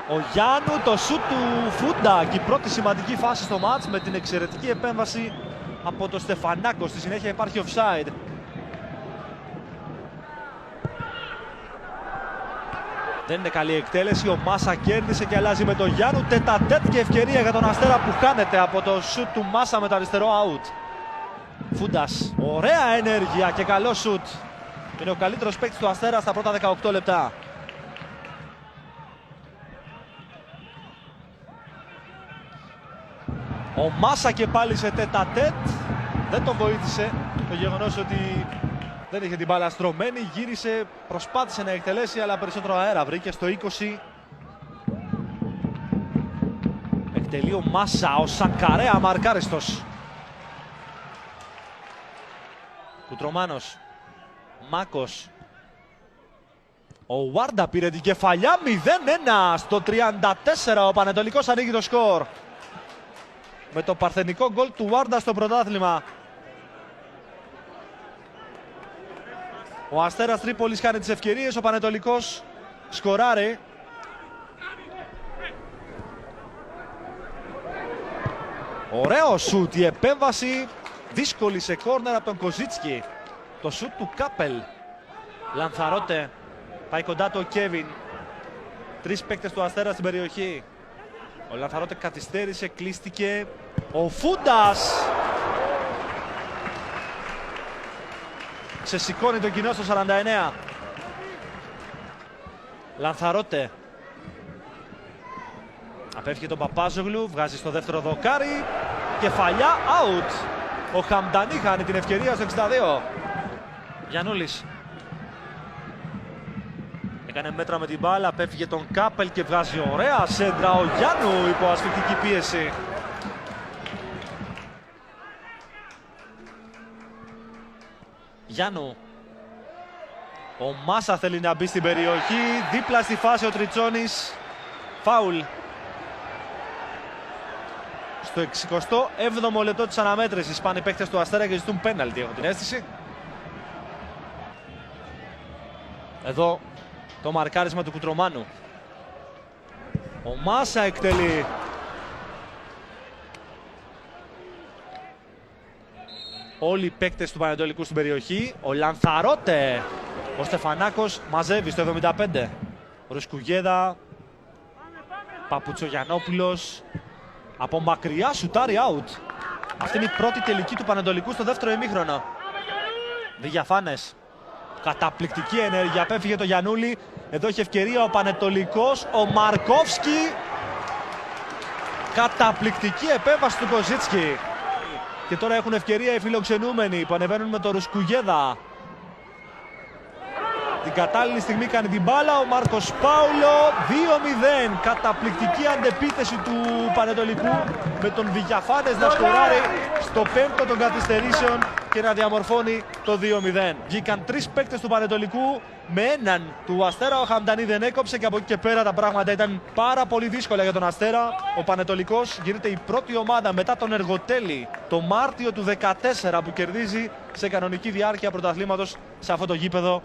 Ο Γιάννου, το σουτ του Φούντα και η πρώτη σημαντική φάση στο μάτς με την εξαιρετική επέμβαση από τον Στεφανάκο. Στη συνέχεια υπάρχει offside. Δεν είναι καλή εκτέλεση, ο Μάσα κέρδισε και αλλάζει με τον Γιάννου. Τετατέτ και ευκαιρία για τον Αστέρα που χάνεται από το σουτ του Μάσα με το αριστερό out. Φούντας, ωραία ενέργεια και καλό σουτ. Είναι ο καλύτερος παίκτης του Αστέρα στα πρώτα 18 λεπτά. Ο Μάσα και πάλι σε τετατέτ. Δεν τον βοήθησε το γεγονός ότι δεν είχε την μπάλα στρωμένη. Γύρισε, προσπάθησε να εκτελέσει, αλλά περισσότερο αέρα βρήκε στο 20. Εκτελεί ο Μάσα, ο Σανκαρέα μαρκάριστος. Κουτρομάνος, Μάκος. Ο Βάρντα πήρε την κεφαλιά, 0-1 στο 34. Ο Πανετολικός ανοίγει το σκορ με το παρθενικό γκολ του Βάρντα στο πρωτάθλημα. Ο Αστέρας Τρίπολης χάνει τις ευκαιρίες, ο Πανετολικός σκοράρει. Ωραίο σουτ, η επέμβαση δύσκολη σε κόρνερ από τον Κοζίτσκι. Το σουτ του Κάπελ. Λανθαρότε, πάει κοντά του ο Κέβιν. Τρεις παίκτες του Αστέρα στην περιοχή. Ο Λανθαρότε καθυστέρησε, κλείστηκε. Ο Φούντας ξεσηκώνει τον κοινό στο 49. Λανθαρότε. Απέφυγε τον Παπάζογλου, βγάζει στο δεύτερο δοκάρι. Κεφαλιά, out. Ο Χαμντανί χάνει την ευκαιρία στο 62. Γιαννούλης. Έκανε μέτρα με την μπάλα, απέφυγε τον Κάπελ και βγάζει ωραία σέντρα ο Γιάννου υπό ασφυκτική πίεση. Γιάννου. Ο Μάσα θέλει να μπει στην περιοχή, δίπλα στη φάση ο Τριτσόνης. Φάουλ. Στο 67ο λεπτό της αναμέτρησης πάνε οι παίκτες του Αστέρα και ζητούν πέναλτι, έχω την αίσθηση. Εδώ το μαρκάρισμα του Κουτρομάνου. Ο Μάσα εκτελεί. Όλοι οι παίκτες του Πανετολικού στην περιοχή. Ο Λανθαρότε. Ο Στεφανάκος μαζεύει στο 75. Ρουσκουγέδα. Παπουτσογιαννόπουλος. Από μακριά σουτάρει out. Αυτή είναι η πρώτη τελική του Πανετολικού στο δεύτερο ημίχρονο. Διαφάνες. Καταπληκτική ενέργεια. Απέφυγε το Γιαννούλη. Εδώ έχει ευκαιρία ο Πανετολικός. Ο Μαρκόφσκι. Καταπληκτική επέμβαση του Κοζίτσκι. Και τώρα έχουν ευκαιρία οι φιλοξενούμενοι που ανεβαίνουν με το Ρουσκουγέδα. Την κατάλληλη στιγμή κάνει την μπάλα ο Μάρκος Πάουλο. 2-0. Καταπληκτική αντεπίθεση του Πανετολικού με τον Διαφάνες να σκοράρει στο πέμπτο των καθυστερήσεων και να διαμορφώνει το 2-0. Βγήκαν τρεις παίκτες του Πανετολικού με έναν του Αστέρα. Ο Χαμντανί δεν έκοψε και από εκεί και πέρα τα πράγματα ήταν πάρα πολύ δύσκολα για τον Αστέρα. Ο Πανετολικός γίνεται η πρώτη ομάδα μετά τον Εργοτέλη το Μάρτιο του 2014 που κερδίζει σε κανονική διάρκεια πρωταθλήματος σε αυτό το γήπεδο